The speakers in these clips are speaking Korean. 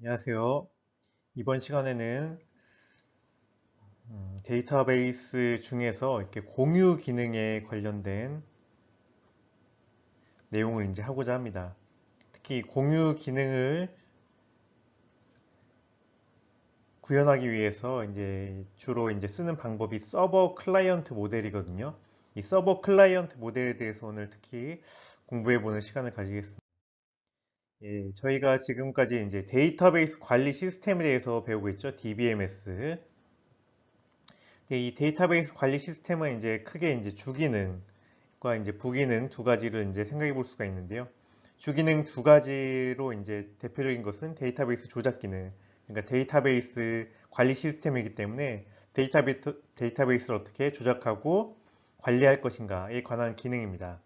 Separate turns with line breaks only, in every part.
안녕하세요. 이번 시간에는 데이터베이스 중에서 이렇게 공유 기능에 관련된 내용을 이제 하고자 합니다. 특히 공유 기능을 구현하기 위해서 이제 주로 이제 쓰는 방법이 서버 클라이언트 모델이거든요. 이 서버 클라이언트 모델에 대해서 오늘 특히 공부해보는 시간을 가지겠습니다. 예, 저희가 지금까지 이제 데이터베이스 관리 시스템에 대해서 배우고 있죠. DBMS. 이 데이터베이스 관리 시스템은 이제 크게 이제 주기능과 이제 부기능 두 가지를 이제 생각해 볼 수가 있는데요. 주기능 두 가지로 이제 대표적인 것은 데이터베이스 조작 기능, 그러니까 데이터베이스 관리 시스템이기 때문에 데이터베이스를 어떻게 조작하고 관리할 것인가에 관한 기능입니다.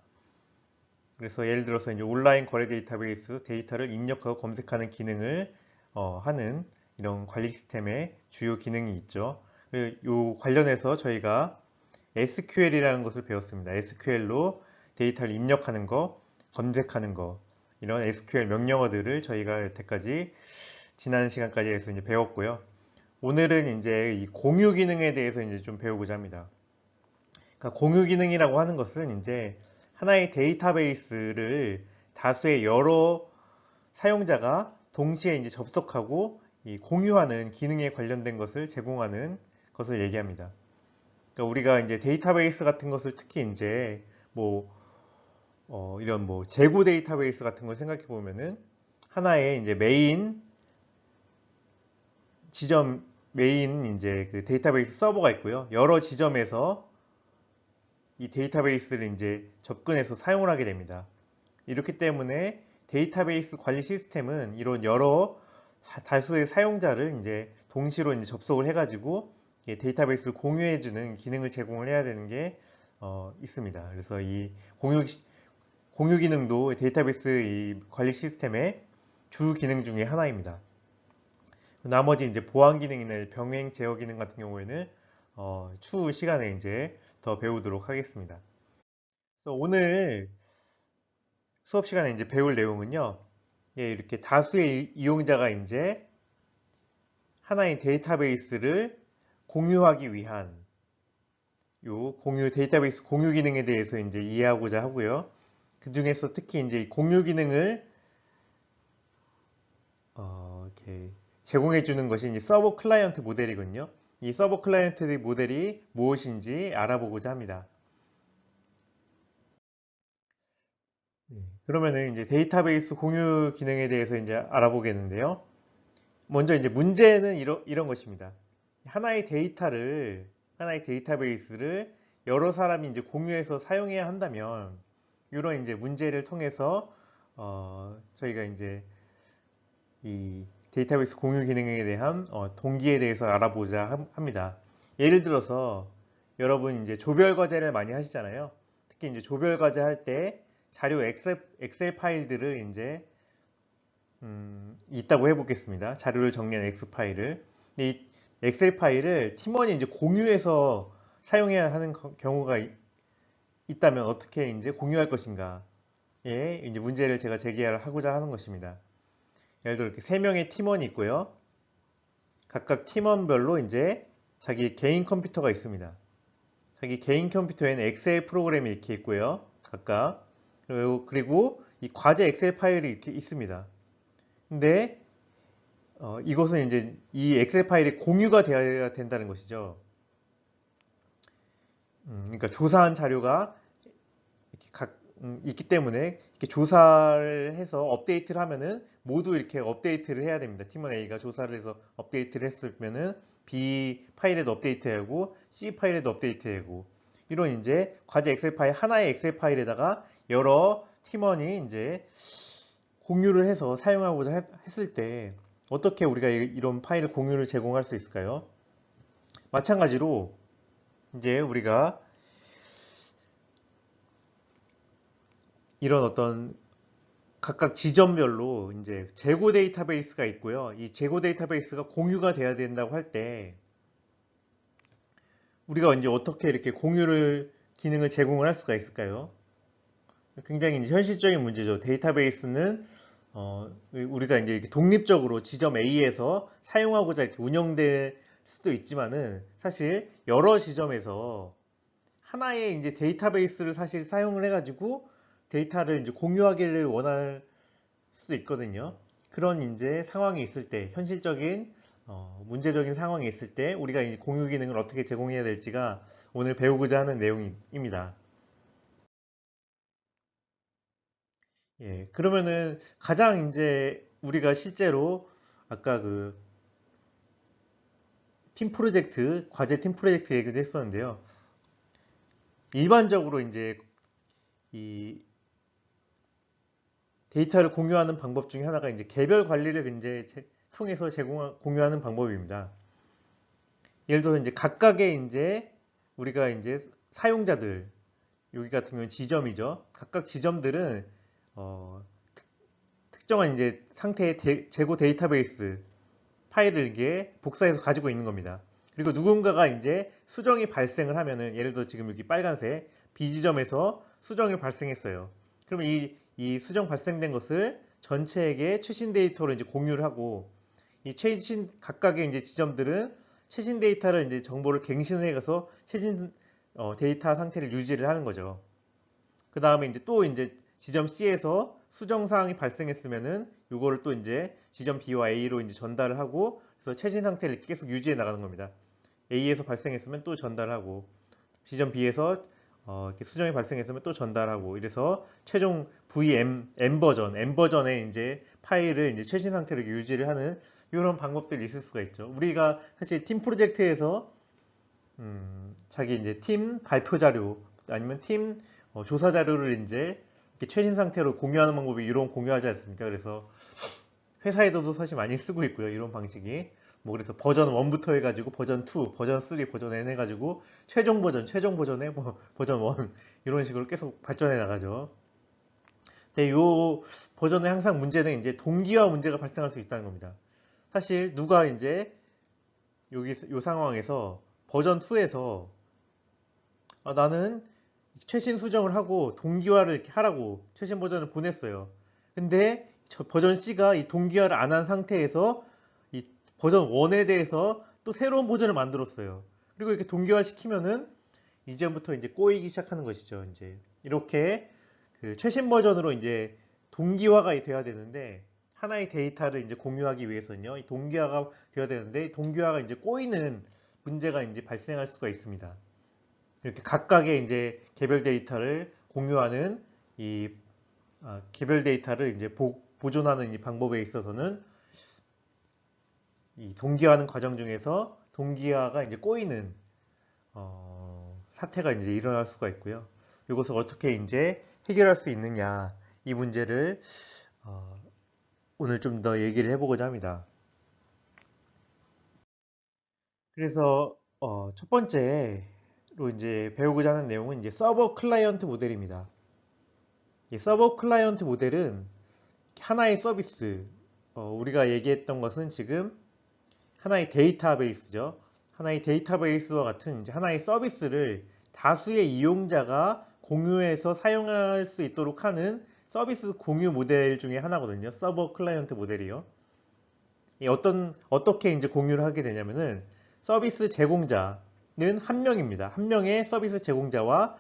그래서 예를 들어서 이제 온라인 거래 데이터베이스 데이터를 입력하고 검색하는 기능을 하는 이런 관리 시스템의 주요 기능이 있죠. 이 관련해서 저희가 SQL이라는 것을 배웠습니다. SQL로 데이터를 입력하는 거, 검색하는 거, 이런 SQL 명령어들을 저희가 여태까지 지난 시간까지 해서 이제 배웠고요. 오늘은 이제 이 공유 기능에 대해서 이제 좀 배우고자 합니다. 그러니까 공유 기능이라고 하는 것은 이제 하나의 데이터베이스를 다수의 여러 사용자가 동시에 이제 접속하고 이 공유하는 기능에 관련된 것을 제공하는 것을 얘기합니다. 그러니까 우리가 이제 데이터베이스 같은 것을 특히 이제 뭐 이런 뭐 재고 데이터베이스 같은 걸 생각해 보면은 하나의 이제 메인 이제 그 데이터베이스 서버가 있고요. 여러 지점에서 이 데이터베이스를 이제 접근해서 사용을 하게 됩니다. 이렇기 때문에 데이터베이스 관리 시스템은 이런 여러 다수의 사용자를 이제 동시로 이제 접속을 해가지고 데이터베이스를 공유해주는 기능을 제공을 해야 되는 게 있습니다. 그래서 이 공유 기능도 데이터베이스 이 관리 시스템의 주 기능 중에 하나입니다. 나머지 이제 보안 기능이나 병행 제어 기능 같은 경우에는 추후 시간에 이제 더 배우도록 하겠습니다. 그래서 오늘 수업 시간에 이제 배울 내용은요. 예, 이렇게 다수의 이용자가 이제 하나의 데이터베이스를 공유하기 위한 요 공유 데이터베이스 공유 기능에 대해서 이제 이해하고자 하고요. 그 중에서 특히 이제 공유 기능을 이렇게 제공해 주는 것이 이제 서버 클라이언트 모델이거든요. 이 서버 클라이언트 모델이 무엇인지 알아보고자 합니다. 그러면은 이제 데이터베이스 공유 기능에 대해서 이제 알아보겠는데요. 먼저 이제 문제는 이런 것입니다. 하나의 데이터베이스를 여러 사람이 이제 공유해서 사용해야 한다면, 이런 이제 문제를 통해서, 저희가 이제 이 데이터베이스 공유 기능에 대한 동기에 대해서 알아보자 합니다. 예를 들어서 여러분 이제 조별 과제를 많이 하시잖아요. 특히 이제 조별 과제 할 때 자료 엑셀 파일들을 이제 있다고 해보겠습니다. 자료를 정리한 X 파일을. 근데 이 엑셀 파일을 팀원이 이제 공유해서 사용해야 하는 경우가 있다면 어떻게 이제 공유할 것인가? 예, 이제 문제를 제가 제기하고자 하는 것입니다. 예를 들어 이렇게 세 명의 팀원이 있고요. 각각 팀원별로 이제 자기 개인 컴퓨터가 있습니다. 자기 개인 컴퓨터에는 엑셀 프로그램이 이렇게 있고요. 각각. 그리고 이 과제 엑셀 파일이 이렇게 있습니다. 근데 이것은 이제 이 엑셀 파일이 공유가 되어야 된다는 것이죠. 그러니까 조사한 자료가 이렇게 있기 때문에 이렇게 조사를 해서 업데이트를 하면은 모두 이렇게 업데이트를 해야 됩니다. 팀원 A가 조사를 해서 업데이트를 했으면은 B 파일에도 업데이트하고 C 파일에도 업데이트하고 이런 이제 과제 엑셀 파일 하나의 엑셀 파일에다가 여러 팀원이 이제 공유를 해서 사용하고자 했을 때 어떻게 우리가 이런 파일을 공유를 제공할 수 있을까요? 마찬가지로 이제 우리가 이런 어떤 각각 지점별로 이제 재고 데이터베이스가 있고요. 이 재고 데이터베이스가 공유가 돼야 된다고 할 때 우리가 이제 어떻게 이렇게 공유를 기능을 제공을 할 수가 있을까요? 굉장히 이제 현실적인 문제죠. 데이터베이스는 우리가 이제 이렇게 독립적으로 지점 A에서 사용하고자 이렇게 운영될 수도 있지만은 사실 여러 지점에서 하나의 이제 데이터베이스를 사실 사용을 해가지고 데이터를 이제 공유하기를 원할 수도 있거든요. 그런 이제 상황이 있을 때, 현실적인 문제적인 상황이 있을 때 우리가 이제 공유 기능을 어떻게 제공해야 될지가 오늘 배우고자 하는 내용입니다. 예, 그러면은 가장 이제 우리가 실제로 아까 그 팀 프로젝트, 과제 팀 프로젝트 얘기도 했었는데요. 일반적으로 이제 이 데이터를 공유하는 방법 중에 하나가 이제 개별 관리를 이제 통해서 공유하는 방법입니다. 예를 들어서 이제 각각의 이제 우리가 이제 사용자들, 여기 같은 경우는 지점이죠. 각각 지점들은 어, 특정한 이제 상태의 재고 데이터베이스 파일을 이게 복사해서 가지고 있는 겁니다. 그리고 누군가가 이제 수정이 발생을 하면은 예를 들어 지금 여기 빨간색 B지점에서 수정이 발생했어요. 그러면 이 수정 발생된 것을 전체에게 최신 데이터로 이제 공유를 하고 이 최신 각각의 이제 지점들은 최신 데이터를 이제 정보를 갱신해 가서 최신 데이터 상태를 유지를 하는 거죠. 그 다음에 이제 또 이제 지점 C에서 수정 사항이 발생했으면은 요거를 또 이제 지점 B와 A로 이제 전달을 하고 그래서 최신 상태를 계속 유지해 나가는 겁니다. A에서 발생했으면 또 전달하고 지점 B에서 이렇게 수정이 발생했으면 또 전달하고 이래서 최종 M 버전의 이제 파일을 이제 최신 상태로 유지를 하는 이런 방법들이 있을 수가 있죠. 우리가 사실 팀 프로젝트에서 자기 이제 팀 발표 자료 아니면 팀 조사 자료를 이제 이렇게 최신 상태로 공유하는 방법이 이론 공유하지 않습니까? 그래서 회사에서도 사실 많이 쓰고 있고요. 이런 방식이. 뭐 그래서 버전 1부터 해가지고 버전 2, 버전 3, 버전 N 해가지고 최종 버전에 뭐 버전 1 이런 식으로 계속 발전해 나가죠. 근데 요 버전에 항상 문제는 이제 동기화 문제가 발생할 수 있다는 겁니다. 사실 누가 이제 여기 요 상황에서 버전 2에서 나는 최신 수정을 하고 동기화를 이렇게 하라고 최신 버전을 보냈어요. 근데 버전 C가 이 동기화를 안 한 상태에서 이 버전 1에 대해서 또 새로운 버전을 만들었어요. 그리고 이렇게 동기화 시키면은 이제부터 이제 꼬이기 시작하는 것이죠. 이제 이렇게 그 최신 버전으로 이제 동기화가 돼야 되는데 하나의 데이터를 이제 공유하기 위해서는요. 이 동기화가 돼야 되는데 동기화가 이제 꼬이는 문제가 이제 발생할 수가 있습니다. 이렇게 각각의 이제 개별 데이터를 공유하는 이 개별 데이터를 이제 보존하는 이 방법에 있어서는 이 동기화하는 과정 중에서 동기화가 이제 꼬이는 사태가 이제 일어날 수가 있고요. 이것을 어떻게 이제 해결할 수 있느냐 이 문제를 오늘 좀 더 얘기를 해보고자 합니다. 그래서 첫 번째로 이제 배우고자 하는 내용은 이제 서버 클라이언트 모델입니다. 이 서버 클라이언트 모델은 하나의 서비스, 우리가 얘기했던 것은 지금 하나의 데이터베이스죠. 하나의 데이터베이스와 같은 이제 하나의 서비스를 다수의 이용자가 공유해서 사용할 수 있도록 하는 서비스 공유 모델 중에 하나거든요. 서버 클라이언트 모델이요. 어떻게 이제 공유를 하게 되냐면은 서비스 제공자는 한 명입니다. 한 명의 서비스 제공자와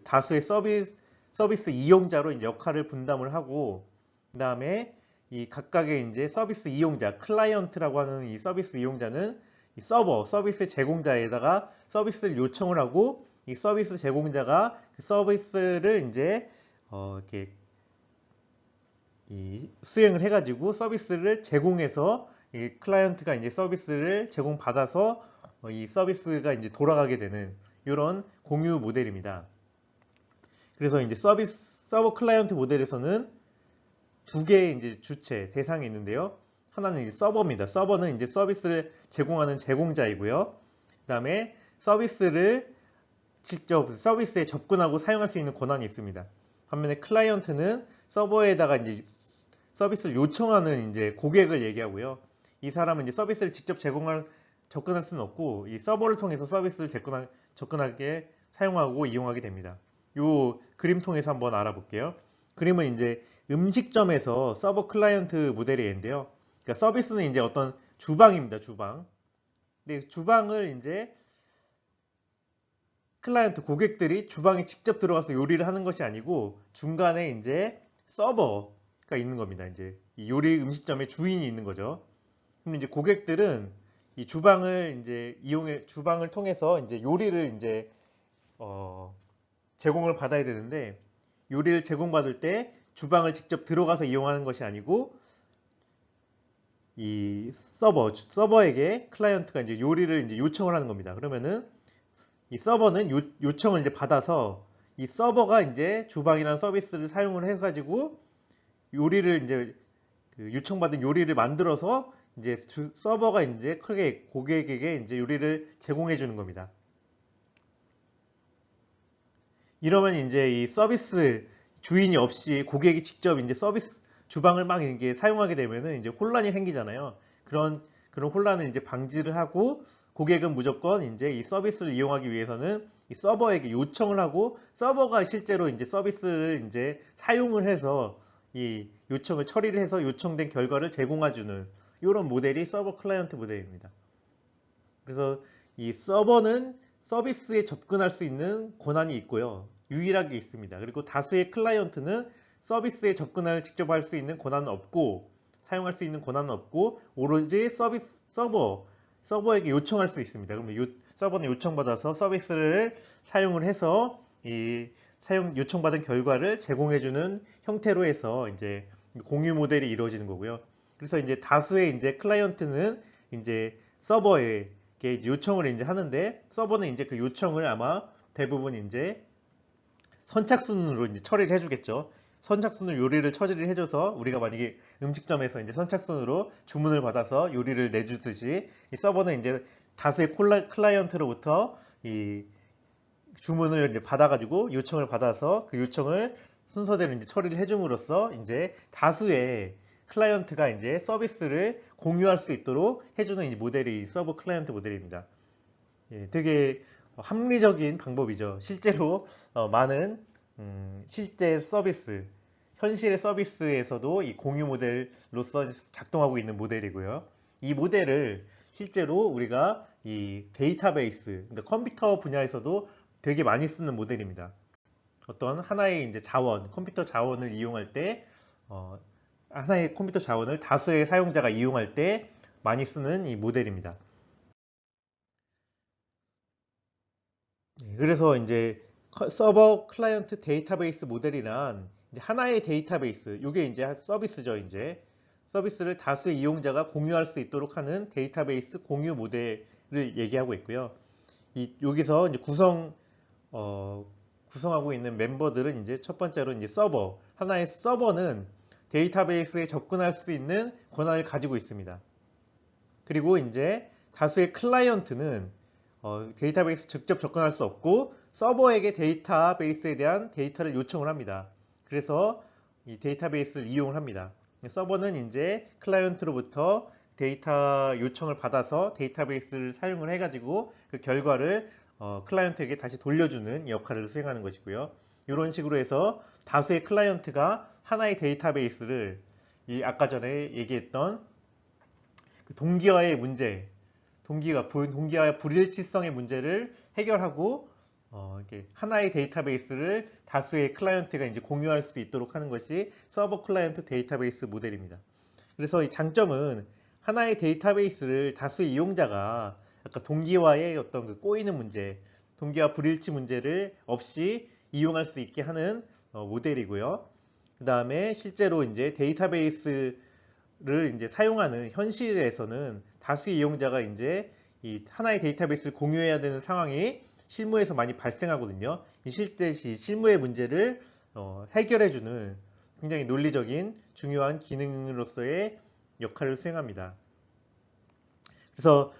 다수의 서비스 이용자로 이제 역할을 분담을 하고 그 다음에 이 각각의 이제 서비스 이용자, 클라이언트라고 하는 이 서비스 이용자는 이 서비스 제공자에다가 서비스를 요청을 하고 이 서비스 제공자가 그 서비스를 이제 이렇게 수행을 해가지고 서비스를 제공해서 이 클라이언트가 이제 서비스를 제공받아서 이 서비스가 이제 돌아가게 되는 이런 공유 모델입니다. 그래서 이제 서버 클라이언트 모델에서는 두 개의 이제 주체, 대상이 있는데요. 하나는 이제 서버입니다. 서버는 이제 서비스를 제공하는 제공자이고요. 그 다음에 서비스를 직접 서비스에 접근하고 사용할 수 있는 권한이 있습니다. 반면에 클라이언트는 서버에다가 이제 서비스를 요청하는 이제 고객을 얘기하고요. 이 사람은 이제 서비스를 직접 접근할 수는 없고 이 서버를 통해서 서비스를 접근하게 사용하고 이용하게 됩니다. 이 그림 통해서 한번 알아볼게요. 그림은 이제 음식점에서 서버 클라이언트 모델이 있는데요. 그러니까 서비스는 이제 어떤 주방입니다. 주방. 근데 주방을 이제 클라이언트 고객들이 주방에 직접 들어가서 요리를 하는 것이 아니고 중간에 이제 서버가 있는 겁니다. 이제 이 요리 음식점의 주인이 있는 거죠. 그럼 이제 고객들은 이 주방을 이제 이용해 주방을 통해서 이제 요리를 이제 어, 제공을 받아야 되는데 요리를 제공받을 때 주방을 직접 들어가서 이용하는 것이 아니고 이 서버에게 클라이언트가 이제 요리를 이제 요청을 하는 겁니다. 그러면은 이 서버는 요청을 이제 받아서 이 서버가 이제 주방이라는 서비스를 사용을 해가지고 요리를 이제 그 요청받은 요리를 만들어서 이제 서버가 이제 크게 고객에게 이제 요리를 제공해 주는 겁니다. 이러면 이제 이 서비스 주인이 없이 고객이 직접 이제 서비스 주방을 막 이렇게 사용하게 되면은 이제 혼란이 생기잖아요. 그런 혼란을 이제 방지를 하고 고객은 무조건 이제 이 서비스를 이용하기 위해서는 이 서버에게 요청을 하고 서버가 실제로 이제 서비스를 이제 사용을 해서 이 요청을 처리를 해서 요청된 결과를 제공해주는 이런 모델이 서버 클라이언트 모델입니다. 그래서 이 서버는 서비스에 접근할 수 있는 권한이 있고요. 유일하게 있습니다. 그리고 다수의 클라이언트는 서비스에 접근을 직접 할 수 있는 권한은 없고 사용할 수 있는 권한은 없고 오로지 서버에게 요청할 수 있습니다. 그러면 서버는 요청받아서 서비스를 사용을 해서 이 사용 요청받은 결과를 제공해주는 형태로 해서 이제 공유 모델이 이루어지는 거고요. 그래서 이제 다수의 이제 클라이언트는 이제 서버에 요청을 이제 하는데 서버는 이제 그 요청을 아마 대부분 이제 선착순으로 이제 처리를 해주겠죠. 선착순으로 요리를 처리를 해줘서 우리가 만약에 음식점에서 이제 선착순으로 주문을 받아서 요리를 내주듯이 이 서버는 이제 다수의 클라이언트로부터 이 주문을 이제 받아가지고 요청을 받아서 그 요청을 순서대로 이제 처리를 해줌으로써 이제 다수의 클라이언트가 이제 서비스를 공유할 수 있도록 해주는 이 모델이 서버 클라이언트 모델입니다. 예, 되게 합리적인 방법이죠. 실제로 많은 실제 서비스, 현실의 서비스에서도 이 공유 모델로서 작동하고 있는 모델이고요. 이 모델을 실제로 우리가 이 데이터베이스, 그러니까 컴퓨터 분야에서도 되게 많이 쓰는 모델입니다. 어떤 하나의 이제 자원, 컴퓨터 자원을 이용할 때, 하나의 컴퓨터 자원을 다수의 사용자가 이용할 때 많이 쓰는 이 모델입니다. 그래서 이제 서버 클라이언트 데이터베이스 모델이란 이제 하나의 데이터베이스, 이게 이제 서비스죠, 이제. 서비스를 다수의 이용자가 공유할 수 있도록 하는 데이터베이스 공유 모델을 얘기하고 있고요. 여기서 이제 구성하고 있는 멤버들은 이제 첫 번째로 이제 하나의 서버는 데이터베이스에 접근할 수 있는 권한을 가지고 있습니다. 그리고 이제 다수의 클라이언트는 데이터베이스 직접 접근할 수 없고 서버에게 데이터베이스에 대한 데이터를 요청을 합니다. 그래서 이 데이터베이스를 이용을 합니다. 서버는 이제 클라이언트로부터 데이터 요청을 받아서 데이터베이스를 사용을 해가지고 그 결과를 클라이언트에게 다시 돌려주는 역할을 수행하는 것이고요. 이런 식으로 해서 다수의 클라이언트가 하나의 데이터베이스를 아까 전에 얘기했던 그 동기화의 문제, 동기화의 불일치성의 문제를 해결하고 이렇게 하나의 데이터베이스를 다수의 클라이언트가 이제 공유할 수 있도록 하는 것이 서버 클라이언트 데이터베이스 모델입니다. 그래서 이 장점은 하나의 데이터베이스를 다수의 이용자가 아까 동기화의 어떤 그 꼬이는 문제, 동기화 불일치 문제를 없이 이용할 수 있게 하는 모델이고요. 그 다음에 실제로 이제 데이터베이스를 이제 사용하는 현실에서는 다수의 이용자가 이제 이 하나의 데이터베이스를 공유해야 되는 상황이 실무에서 많이 발생하거든요. 이 실무의 문제를 해결해주는 굉장히 논리적인 중요한 기능으로서의 역할을 수행합니다. 그래서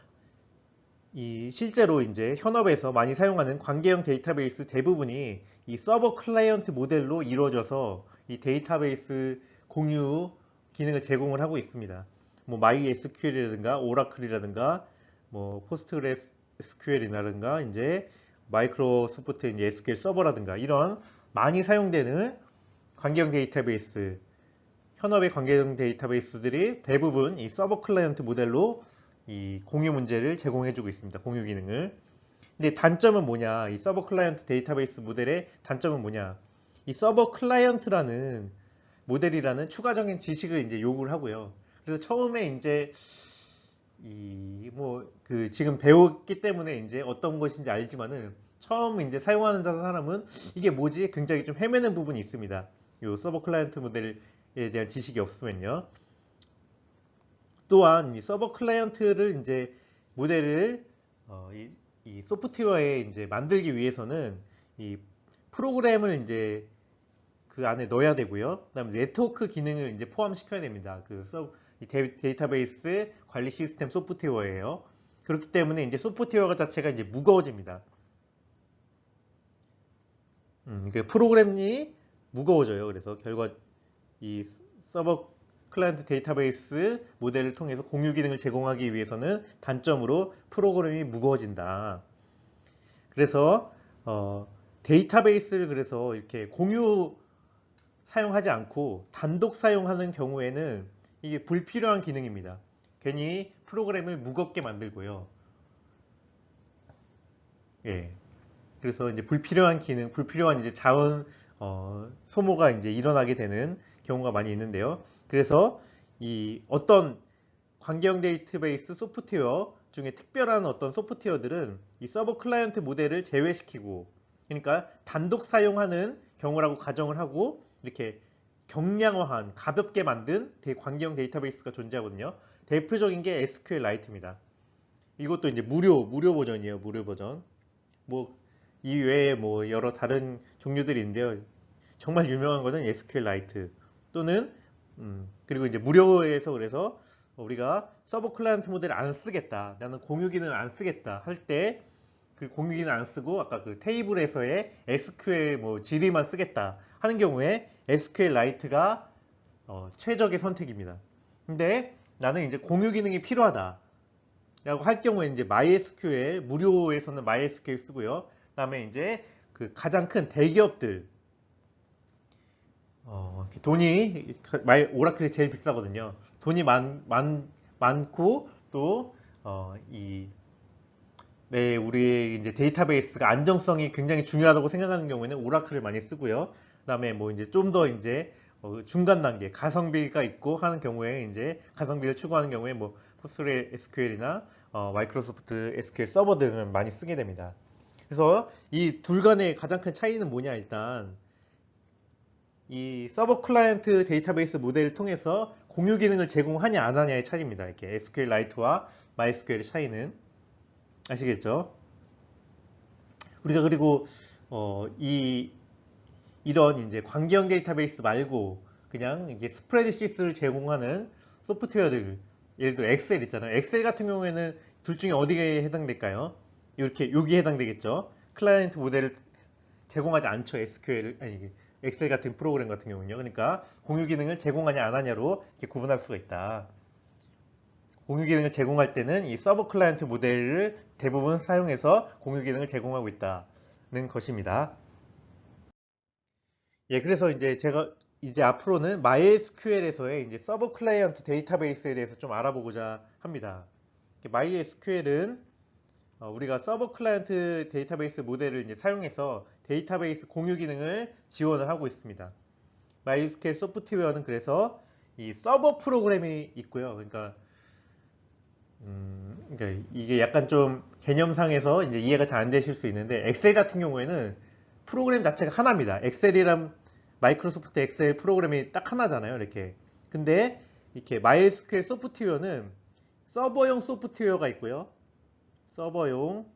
실제로 이제 현업에서 많이 사용하는 관계형 데이터베이스 대부분이 이 서버 클라이언트 모델로 이루어져서 이 데이터베이스 공유 기능을 제공을 하고 있습니다. 뭐 MySQL이라든가 오라클이라든가 뭐 포스트그레스QL이라든가 이제 마이크로소프트 이제 SQL 서버라든가 이런 많이 사용되는 관계형 데이터베이스, 현업의 관계형 데이터베이스들이 대부분 이 서버 클라이언트 모델로 이 공유 문제를 제공해주고 있습니다. 공유 기능을. 근데 단점은 뭐냐? 이 서버 클라이언트 데이터베이스 모델의 단점은 뭐냐? 이 서버 클라이언트라는 모델이라는 추가적인 지식을 이제 요구를 하고요. 그래서 처음에 이제 지금 배웠기 때문에 이제 어떤 것인지 알지만은 처음 이제 사용하는 사람은 이게 뭐지? 굉장히 좀 헤매는 부분이 있습니다. 이 서버 클라이언트 모델에 대한 지식이 없으면요. 또한 이 서버 클라이언트를 이제 모델을 이 소프트웨어에 이제 만들기 위해서는 이 프로그램을 이제 그 안에 넣어야 되고요. 그다음에 네트워크 기능을 이제 포함시켜야 됩니다. 이 데이터베이스 관리 시스템 소프트웨어예요. 그렇기 때문에 이제 소프트웨어 자체가 이제 무거워집니다. 그 프로그램이 무거워져요. 그래서 결과 이 서버 클라이언트 데이터베이스 모델을 통해서 공유 기능을 제공하기 위해서는 단점으로 프로그램이 무거워진다. 그래서 데이터베이스를 그래서 이렇게 공유 사용하지 않고 단독 사용하는 경우에는 이게 불필요한 기능입니다. 괜히 프로그램을 무겁게 만들고요. 예. 그래서 이제 불필요한 기능, 불필요한 이제 자원 소모가 이제 일어나게 되는 경우가 많이 있는데요. 그래서 이 어떤 관계형 데이터베이스 소프트웨어 중에 특별한 어떤 소프트웨어들은 이 서버 클라이언트 모델을 제외시키고, 그러니까 단독 사용하는 경우라고 가정을 하고 이렇게 경량화한 가볍게 만든 관계형 데이터베이스가 존재하거든요. 대표적인 게 SQLite입니다. 이것도 이제 무료 버전이에요. 무료 버전. 이 외에 여러 다른 종류들이 있는데요. 정말 유명한 거는 SQLite 또는 그리고 이제 무료에서 그래서 우리가 서버 클라이언트 모델을 안 쓰겠다. 나는 공유 기능을 안 쓰겠다 할 때 그 공유 기능 안 쓰고 아까 그 테이블에서의 SQL 지리만 쓰겠다 하는 경우에 SQLite가 최적의 선택입니다. 근데 나는 이제 공유 기능이 필요하다 라고 할 경우에 이제 MySQL 무료에서는 MySQL 쓰고요. 그다음에 이제 그 가장 큰 대기업들 돈이 오라클이 제일 비싸거든요. 돈이 많고 또 우리 이제 데이터베이스가 안정성이 굉장히 중요하다고 생각하는 경우에는 오라클을 많이 쓰고요. 그다음에 이제 좀 더 이제 중간 단계 가성비가 있고 하는 경우에 이제 가성비를 추구하는 경우에 포스트그레SQL이나 마이크로소프트 SQL 서버 등을 많이 쓰게 됩니다. 그래서 이 둘 간의 가장 큰 차이는 뭐냐? 일단 이 서버 클라이언트 데이터베이스 모델을 통해서 공유 기능을 제공하냐 안 하냐의 차이입니다. 이렇게 SQLite와 MySQL의 차이는 아시겠죠? 우리가 그리고 이런 이제 관계형 데이터베이스 말고 그냥 이게 스프레드시트를 제공하는 소프트웨어들, 예를 들어 엑셀 있잖아요. 엑셀 같은 경우에는 둘 중에 어디에 해당될까요? 이렇게 여기에 해당되겠죠. 클라이언트 모델을 제공하지 않죠. 엑셀 같은 프로그램 같은 경우는요. 그러니까 공유 기능을 제공하냐 안 하냐로 이렇게 구분할 수가 있다. 공유 기능을 제공할 때는 이 서버 클라이언트 모델을 대부분 사용해서 공유 기능을 제공하고 있다는 것입니다. 예, 그래서 이제 제가 이제 앞으로는 MySQL에서의 이제 서버 클라이언트 데이터베이스에 대해서 좀 알아보고자 합니다. MySQL은 우리가 서버 클라이언트 데이터베이스 모델을 이제 사용해서 데이터베이스 공유 기능을 지원을 하고 있습니다. MySQL 소프트웨어는 그래서 이 서버 프로그램이 있고요. 그러니까 이게 약간 좀 개념상에서 이제 이해가 잘 안 되실 수 있는데 엑셀 같은 경우에는 프로그램 자체가 하나입니다. 엑셀이란 마이크로소프트 엑셀 프로그램이 딱 하나잖아요. 이렇게. 근데 이렇게 MySQL 소프트웨어는 서버용 소프트웨어가 있고요. 서버용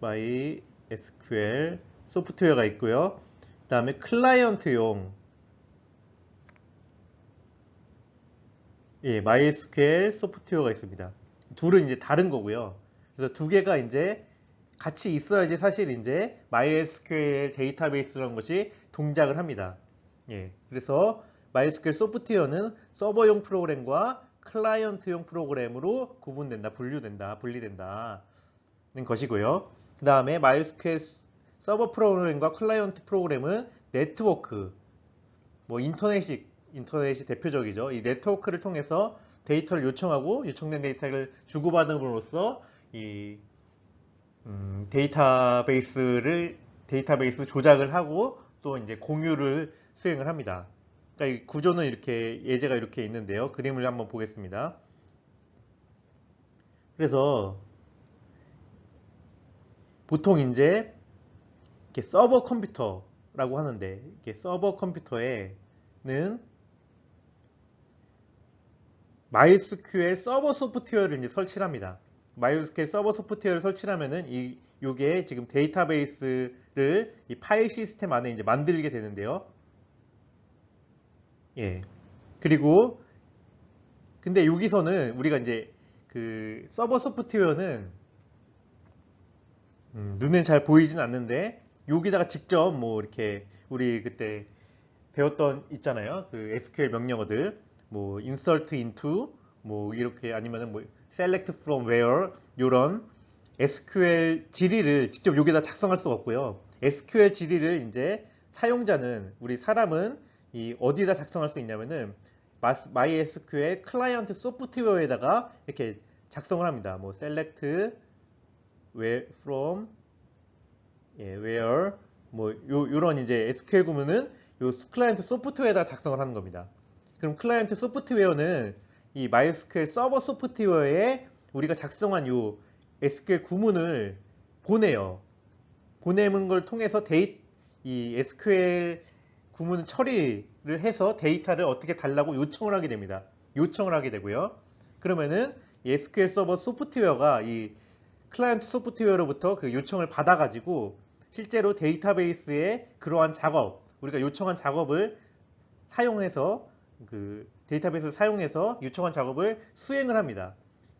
MySQL 소프트웨어가 있고요. 그 다음에 클라이언트용 MySQL 소프트웨어가 있습니다. 둘은 이제 다른 거고요. 그래서 두 개가 이제 같이 있어야지 사실 이제 MySQL 데이터베이스라는 것이 동작을 합니다. 그래서 MySQL 소프트웨어는 서버용 프로그램과 클라이언트용 프로그램으로 구분된다, 분리된다는 것이고요. 그 다음에 MySQL 서버 프로그램과 클라이언트 프로그램은 네트워크, 뭐 인터넷이 대표적이죠. 이 네트워크를 통해서 데이터를 요청하고 요청된 데이터를 주고받음으로써 이 데이터베이스 조작을 하고 또 이제 공유를 수행을 합니다. 그러니까 이 구조는 이렇게 예제가 이렇게 있는데요. 그림을 한번 보겠습니다. 그래서 보통 이제 이렇게 서버 컴퓨터라고 하는데 이렇게 서버 컴퓨터에는 MySQL 서버 소프트웨어를 이제 설치를 합니다. MySQL 서버 소프트웨어를 설치하면은 요게 지금 데이터베이스를 이 파일 시스템 안에 이제 만들게 되는데요. 예. 그리고 근데 여기서는 우리가 이제 그 서버 소프트웨어는 눈에 잘 보이진 않는데 여기다가 직접 뭐 이렇게 우리 그때 배웠던 있잖아요. 그 SQL 명령어들 뭐 insert into 뭐 이렇게 아니면은 뭐 select from where 요런 SQL 지리를 직접 여기다 작성할 수가 없고요. SQL 지리를 이제 사용자는 우리 사람은 이 어디다 작성할 수 있냐면은 MySQL 클라이언트 소프트웨어에다가 이렇게 작성을 합니다. 뭐 select where from where 뭐 요런 이제 SQL 구문은 요 클라이언트 소프트웨어에다 작성을 하는 겁니다. 그럼 클라이언트 소프트웨어는 이 MySQL 서버 소프트웨어에 우리가 작성한 요 SQL 구문을 보내요. 보내는 걸 통해서 이 SQL 구문 처리를 해서 데이터를 어떻게 달라고 요청을 하게 됩니다. 요청을 하게 되고요. 그러면은 이 SQL 서버 소프트웨어가 이 클라이언트 소프트웨어로부터 그 요청을 받아가지고 실제로 데이터베이스의 그러한 작업, 우리가 요청한 작업을 사용해서 그 데이터베이스를 사용해서 요청한 작업을 수행을 합니다.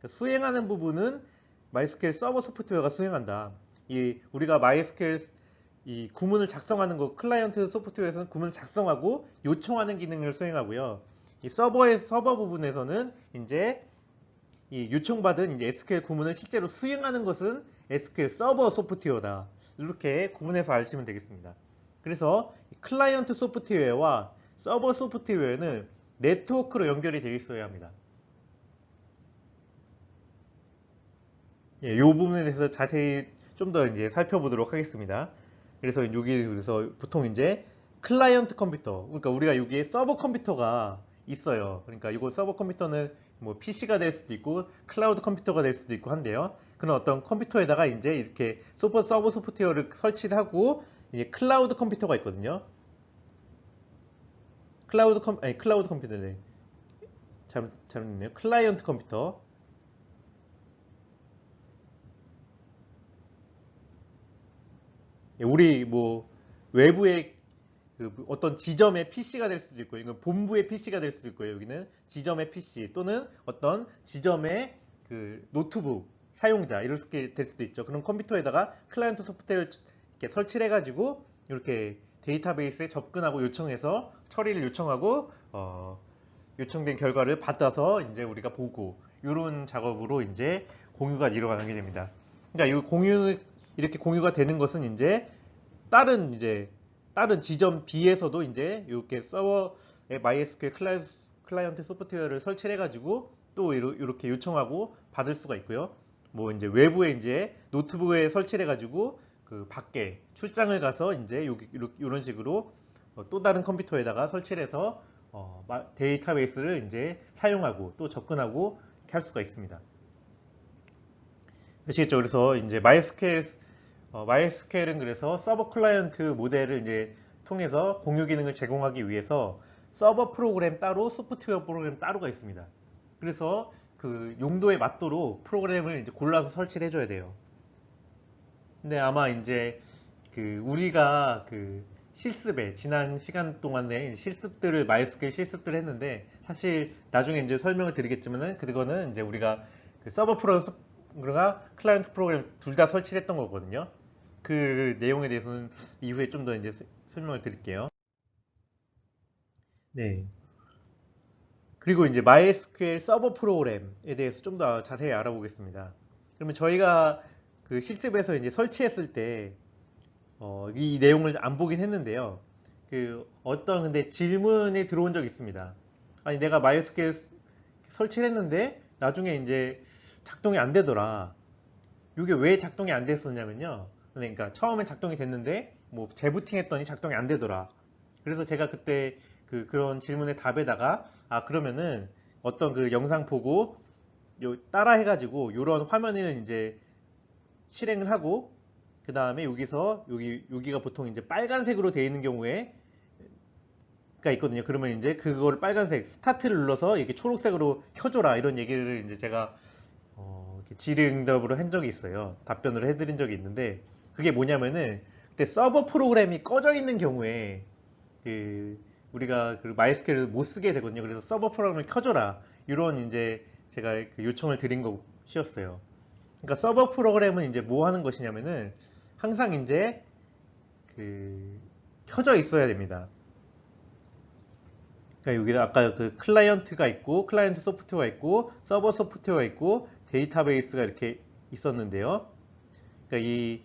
수행하는 부분은 MySQL 서버 소프트웨어가 수행한다. 우리가 MySQL 이 구문을 작성하는 거 클라이언트 소프트웨어에서는 구문을 작성하고 요청하는 기능을 수행하고요. 이 서버 부분에서는 이제 이 요청받은 이제 SQL 구문을 실제로 수행하는 것은 SQL 서버 소프트웨어다. 이렇게 구분해서 아시면 되겠습니다. 그래서 클라이언트 소프트웨어와 서버 소프트웨어는 네트워크로 연결이 되어 있어야 합니다. 예, 이 부분에 대해서 자세히 좀 더 이제 살펴보도록 하겠습니다. 그래서 그래서 보통 이제 클라이언트 컴퓨터, 그러니까 우리가 여기에 서버 컴퓨터가 있어요. 그러니까 이거 서버 컴퓨터는 뭐 PC가 될 수도 있고 클라우드 컴퓨터가 될 수도 있고 한데요. 그런 어떤 컴퓨터에다가 이제 이렇게 서버 소프트웨어를 설치를 하고 이제 클라우드 컴퓨터가 있거든요. 클라우드 컴퓨터네. 잘못했네요. 클라이언트 컴퓨터. 예, 우리 뭐 외부의 그 어떤 지점의 PC가 될 수도 있고, 이건 본부의 PC가 될 수도 있고요. 여기는 지점의 PC 또는 어떤 지점의 그 노트북 사용자 이렇게 될 수도 있죠. 그런 컴퓨터에다가 클라이언트 소프트웨어를 이렇게 설치를 해가지고 이렇게 데이터베이스에 접근하고 요청해서 처리를 요청하고 요청된 결과를 받아서 이제 우리가 보고 이런 작업으로 이제 공유가 일어나게 됩니다. 그러니까 이렇게 공유가 되는 것은 이제 다른 지점 B에서도 이제 이렇게 서버에 MySQL 클라이언트 소프트웨어를 설치해 가지고 또 이렇게 요청하고 받을 수가 있고요. 뭐 이제 외부에 이제 노트북에 설치해 가지고 그 밖에 출장을 가서 이제 이런 식으로 또 다른 컴퓨터에다가 설치를 해서 데이터베이스를 이제 사용하고 또 접근하고 이렇게 할 수가 있습니다. 아시겠죠? 그래서 이제 MySQL은 그래서 서버 클라이언트 모델을 이제 통해서 공유 기능을 제공하기 위해서 서버 프로그램 따로, 소프트웨어 프로그램 따로가 있습니다. 그래서 그 용도에 맞도록 프로그램을 이제 골라서 설치를 해줘야 돼요. 근데 아마 이제 그 우리가 그 실습에 지난 시간 동안에 실습들을 MySQL 실습들을 했는데 사실 나중에 이제 설명을 드리겠지만은 그거는 이제 우리가 그 서버 프로그램과 클라이언트 프로그램 둘 다 설치를 했던 거거든요. 그 내용에 대해서는 이후에 좀 더 이제 설명을 드릴게요. 네. 그리고 이제 MySQL 서버 프로그램에 대해서 좀 더 자세히 알아보겠습니다. 그러면 저희가 그 실습에서 이제 설치했을 때 이 내용을 안 보긴 했는데요. 어떤 근데 질문이 들어온 적이 있습니다. 아니, 내가 MySQL 설치를 했는데 나중에 이제 작동이 안 되더라. 이게 왜 작동이 안 됐었냐면요. 그러니까 처음엔 작동이 됐는데 뭐 재부팅 했더니 작동이 안 되더라. 그래서 제가 그때 그런 질문의 답에다가 그러면은 어떤 영상 보고 따라 해가지고 이런 화면을 이제 실행을 하고 그 다음에 여기서 여기가 보통 이제 빨간색으로 되어 있는 경우에 가 있거든요. 그러면 이제 그거를 빨간색 스타트를 눌러서 이렇게 초록색으로 켜줘라 이런 얘기를 이제 제가 이렇게 질의응답으로 한 적이 있어요. 답변을 해드린 적이 있는데 그게 뭐냐면은 그때 서버 프로그램이 꺼져 있는 경우에 우리가 MySQL을 못 쓰게 되거든요. 그래서 서버 프로그램을 켜줘라 이런 이제 제가 요청을 드린 것이었어요. 그러니까 서버 프로그램은 이제 뭐 하는 것이냐면은 항상 이제 켜져 있어야 됩니다. 그러니까 여기다 아까 클라이언트가 있고 클라이언트 소프트웨어가 있고 서버 소프트웨어가 있고 데이터베이스가 이렇게 있었는데요. 그러니까 이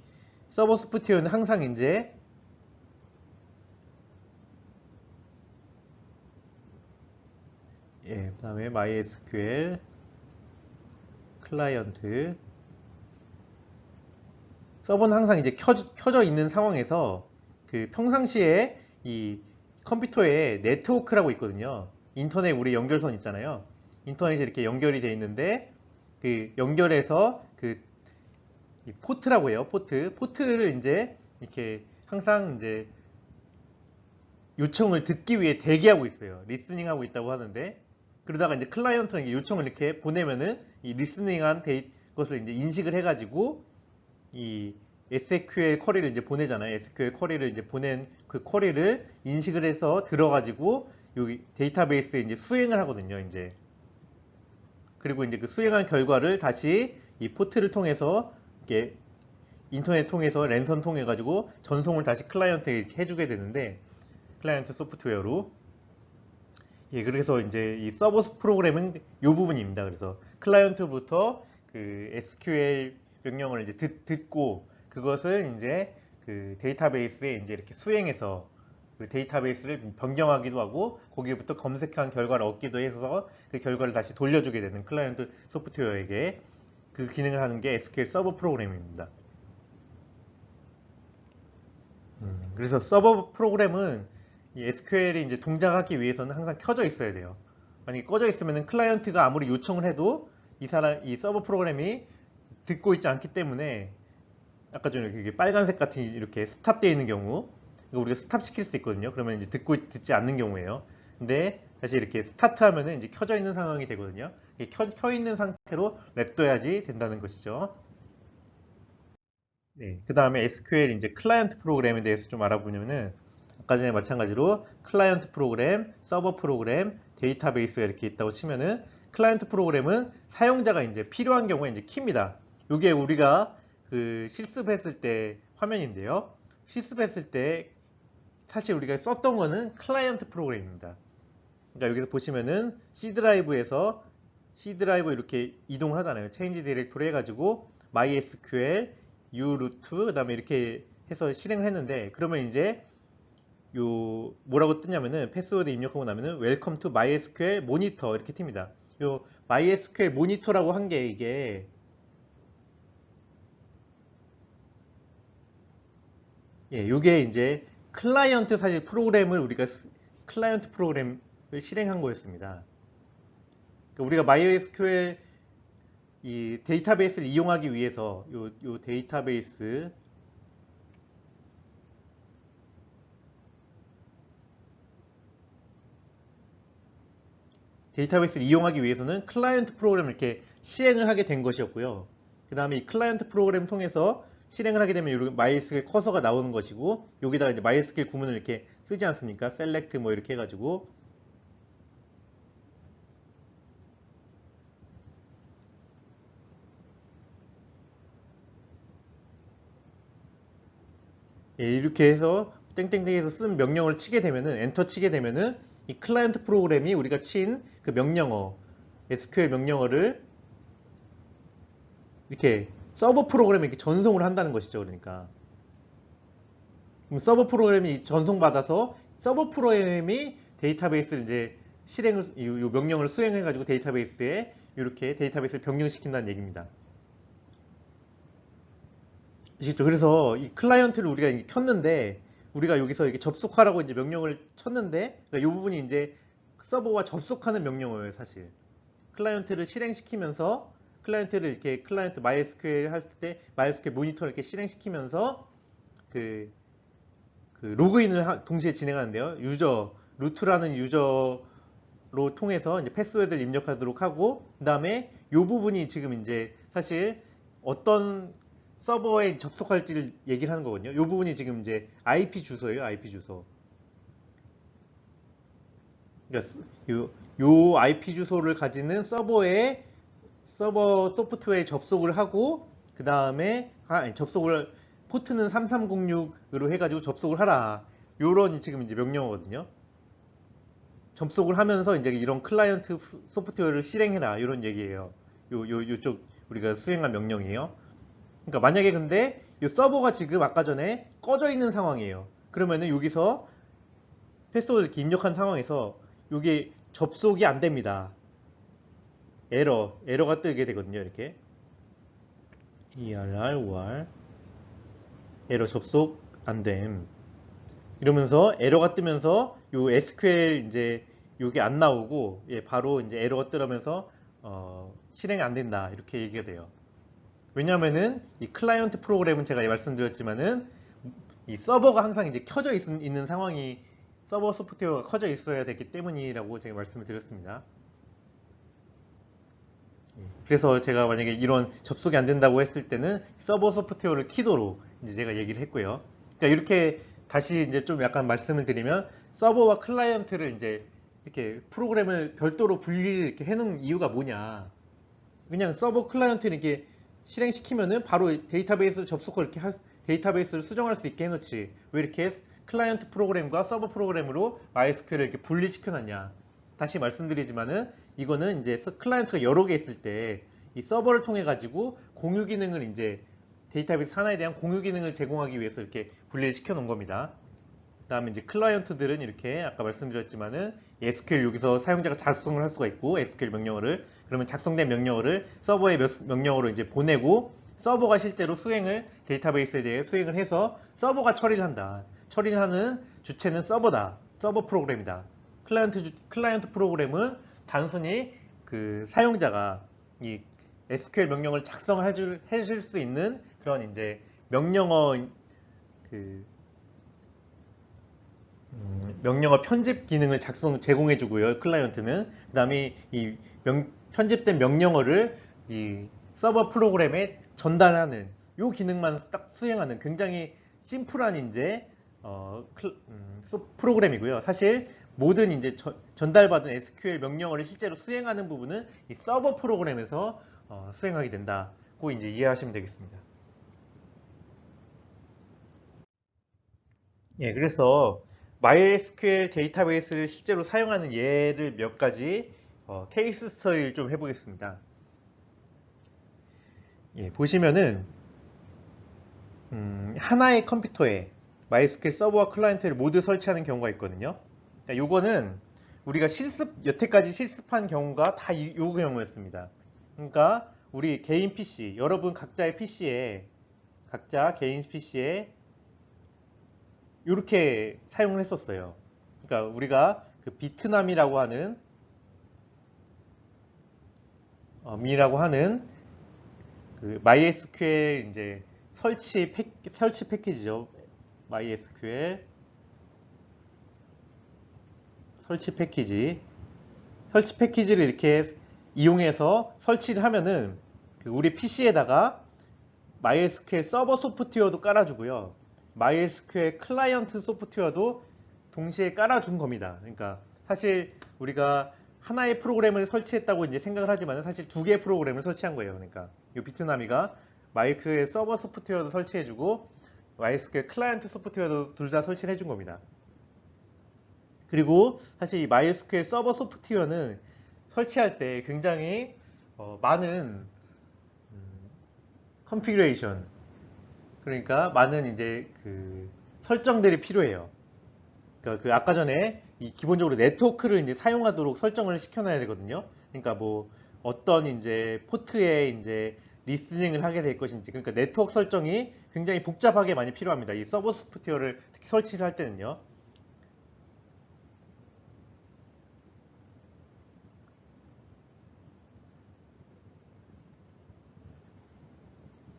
서버 소프트웨어는 항상 이제 그다음에 MySQL 클라이언트 서버는 항상 이제 켜져 있는 상황에서 평상시에 이 컴퓨터에 네트워크라고 있거든요. 인터넷 우리 연결선 있잖아요. 인터넷이 이렇게 연결이 돼 있는데 연결해서 이 포트라고 해요. 포트를 이제 이렇게 항상 이제 요청을 듣기 위해 대기하고 있어요. 리스닝하고 있다고 하는데 그러다가 이제 클라이언트는 요청을 이렇게 보내면은 이 리스닝한 것을 이제 인식을 해가지고 이 SQL 쿼리를 이제 보내잖아요. SQL 쿼리를 이제 보낸 그 쿼리를 인식을 해서 들어가지고 여기 데이터베이스에 이제 수행을 하거든요. 이제 그리고 이제 수행한 결과를 다시 이 포트를 통해서 이렇게 인터넷 통해서 랜선 통해 가지고 전송을 다시 클라이언트에 이렇게 해주게 되는데 클라이언트 소프트웨어로 그래서 이제 이 서버스 프로그램은 이 부분입니다. 그래서 클라이언트부터 SQL 명령을 이제 듣고 그것을 이제 데이터베이스에 이제 이렇게 수행해서 데이터베이스를 변경하기도 하고 거기부터 검색한 결과를 얻기도 해서 그 결과를 다시 돌려주게 되는 클라이언트 소프트웨어에게 그 기능을 하는 게 SQL 서버 프로그램입니다. 그래서 서버 프로그램은 이 SQL이 이제 동작하기 위해서는 항상 켜져 있어야 돼요. 만약에 꺼져 있으면 클라이언트가 아무리 요청을 해도 이 서버 프로그램이 듣고 있지 않기 때문에 아까 전에 이렇게 빨간색 같은 이렇게 스탑되어 있는 경우 우리가 스탑 시킬 수 있거든요. 그러면 이제 듣지 않는 경우예요. 근데 다시 이렇게 스타트 하면은 이제 켜져 있는 상황이 되거든요. 켜 있는 상태로 냅둬야지 된다는 것이죠. 네, 그 다음에 SQL 이제 클라이언트 프로그램에 대해서 좀 알아보면은 아까 전에 마찬가지로 클라이언트 프로그램, 서버 프로그램, 데이터베이스가 이렇게 있다고 치면은 클라이언트 프로그램은 사용자가 이제 필요한 경우에 이제 키입니다. 이게 우리가 실습했을 때 화면인데요. 실습했을 때 사실 우리가 썼던 거는 클라이언트 프로그램입니다. 그러니까 여기서 보시면은 C 드라이브 이렇게 이동을 하잖아요. 체인지 디렉토리 해가지고 MySQL, uroot 그다음에 이렇게 해서 실행을 했는데 그러면 이제 요 뭐라고 뜨냐면은 패스워드 입력하고 나면은 Welcome to MySQL 모니터 이렇게 틉니다. 요 MySQL 모니터라고 한 게 요게 이제 클라이언트 사실 프로그램을 클라이언트 프로그램을 실행한 거였습니다. 그러니까 우리가 MySQL 이 데이터베이스를 이용하기 위해서 요 데이터베이스를 이용하기 위해서는 클라이언트 프로그램을 이렇게 실행을 하게 된 것이었고요. 그 다음에 이 클라이언트 프로그램 통해서 실행을 하게 되면 이렇게 MySQL 커서가 나오는 것이고 여기다가 이제 MySQL 구문을 이렇게 쓰지 않습니까? select 뭐 이렇게 해가지고 이렇게 해서 땡땡땡해서 쓴 명령을 치게 되면은 엔터 치게 되면은 이 클라이언트 프로그램이 우리가 친 그 명령어 SQL 명령어를 이렇게 서버 프로그램에 이렇게 전송을 한다는 것이죠. 그러니까 그럼 서버 프로그램이 전송받아서 서버 프로그램이 데이터베이스를 이제 실행을, 이 명령을 수행해가지고 데이터베이스에 이렇게 데이터베이스를 변경시킨다는 얘기입니다. 아시겠죠? 그래서 이 클라이언트를 우리가 이제 켰는데, 우리가 여기서 이렇게 접속하라고 이제 명령을 쳤는데, 그러니까 이 부분이 이제 서버와 접속하는 명령어예요, 사실. 클라이언트를 실행시키면서, 클라이언트를 이렇게 클라이언트 MySQL 할 때 MySQL 모니터를 이렇게 실행시키면서 그, 그 로그인을 동시에 진행하는데요. 루트라는 유저로 통해서 이제 패스워드를 입력하도록 하고, 그 다음에 이 부분이 지금 이제 사실 어떤 서버에 접속할지를 얘기를 하는 거거든요. 이 부분이 지금 이제 IP 주소예요, IP 주소. 그러니까 요 IP 주소를 가지는 서버 소프트웨어에 접속을 하고, 그 다음에 접속을 포트는 3306으로 해가지고 접속을 하라. 요런 지금 이제 명령어거든요. 접속을 하면서 이제 이런 클라이언트 소프트웨어를 실행해라. 이런 얘기예요. 요쪽 우리가 수행한 명령이에요. 그러니까 만약에 근데 이 서버가 지금 아까 전에 꺼져 있는 상황이에요. 그러면은 여기서 패스워드를 이렇게 입력한 상황에서 이게 접속이 안 됩니다. 에러가 뜨게 되거든요. 이렇게 ERR 에러 접속 안 됨. 이러면서 에러가 뜨면서 요 SQL 이제 요게 안 나오고, 예, 바로 이제 에러가 뜨면서 실행이 안 된다. 이렇게 얘기가 돼요. 왜냐면은 이 클라이언트 프로그램은 제가 말씀드렸지만은 이 서버가 항상 이제 켜져 있는 상황이, 서버 소프트웨어가 켜져 있어야 되기 때문이라고 제가 말씀을 드렸습니다. 그래서 제가 만약에 이런 접속이 안 된다고 했을 때는 서버 소프트웨어를 키도록 이제 제가 얘기를 했고요. 그러니까 이렇게 다시 이제 좀 약간 말씀을 드리면, 서버와 클라이언트를 이제 이렇게 프로그램을 별도로 분리를 이렇게 해놓은 이유가 뭐냐. 그냥 서버 클라이언트를 이렇게 실행시키면은 바로 데이터베이스를 접속을 이렇게 데이터베이스를 수정할 수 있게 해놓지. 왜 이렇게 클라이언트 프로그램과 서버 프로그램으로 MySQL을 이렇게 분리시켜놨냐. 다시 말씀드리지만은 이거는 이제 클라이언트가 여러 개 있을 때 이 서버를 통해 가지고 공유 기능을 이제 데이터베이스 하나에 대한 공유 기능을 제공하기 위해서 이렇게 분리를 시켜 놓은 겁니다. 그다음에 이제 클라이언트들은 이렇게 아까 말씀드렸지만은 SQL 여기서 사용자가 작성을 할 수가 있고, SQL 명령어를, 그러면 작성된 명령어를 서버에 명령어로 이제 보내고, 서버가 실제로 데이터베이스에 대해 수행을 해서 서버가 처리를 한다. 처리를 하는 주체는 서버다. 서버 프로그램이다. 클라이언트 프로그램은 단순히 그 사용자가 이 SQL 명령을 해줄 수 있는 그런 이제 명령어 명령어 편집 기능을 제공해 주고요. 클라이언트는. 그 다음에 이 편집된 명령어를 이 서버 프로그램에 전달하는 요 기능만 딱 수행하는 굉장히 심플한 이제 프로그램이고요. 사실 모든 이제 전달받은 SQL 명령어를 실제로 수행하는 부분은 이 서버 프로그램에서 수행하게 된다고 이제 이해하시면 되겠습니다. 예, 그래서 MySQL 데이터베이스를 실제로 사용하는 예를 몇 가지 케이스 스터디를 좀 해보겠습니다. 예, 보시면은 하나의 컴퓨터에 MySQL 서버와 클라이언트를 모두 설치하는 경우가 있거든요. 그러니까 요거는 우리가 여태까지 실습한 경우가 다 요 경우였습니다. 그러니까 우리 개인 PC, 여러분 각자 개인 PC에 이렇게 사용을 했었어요. 그러니까 우리가 그 비트남이라고 하는 그 MySQL 이제 설치 패키지죠. MySQL 설치 패키지를 이렇게 이용해서 설치를 하면은 그 우리 PC에다가 MySQL 서버 소프트웨어도 깔아주고요. MySQL 클라이언트 소프트웨어도 동시에 깔아준 겁니다. 그러니까 사실 우리가 하나의 프로그램을 설치했다고 이제 생각을 하지만 사실 두 개의 프로그램을 설치한 거예요. 그러니까 이 비트나미가 MySQL 서버 소프트웨어도 설치해주고 MySQL 클라이언트 소프트웨어도 둘 다 설치를 해준 겁니다. 그리고 사실 이 MySQL 서버 소프트웨어는 설치할 때 굉장히 많은 컨피그레이션, 그러니까 많은 이제 그 설정들이 필요해요. 그러니까 그 아까 전에 이 기본적으로 네트워크를 이제 사용하도록 설정을 시켜놔야 되거든요. 그러니까 뭐 어떤 이제 포트에 이제 리스닝을 하게 될 것인지, 그러니까 네트워크 설정이 굉장히 복잡하게 많이 필요합니다. 이 서버 소프트웨어를 특히 설치를 할 때는요.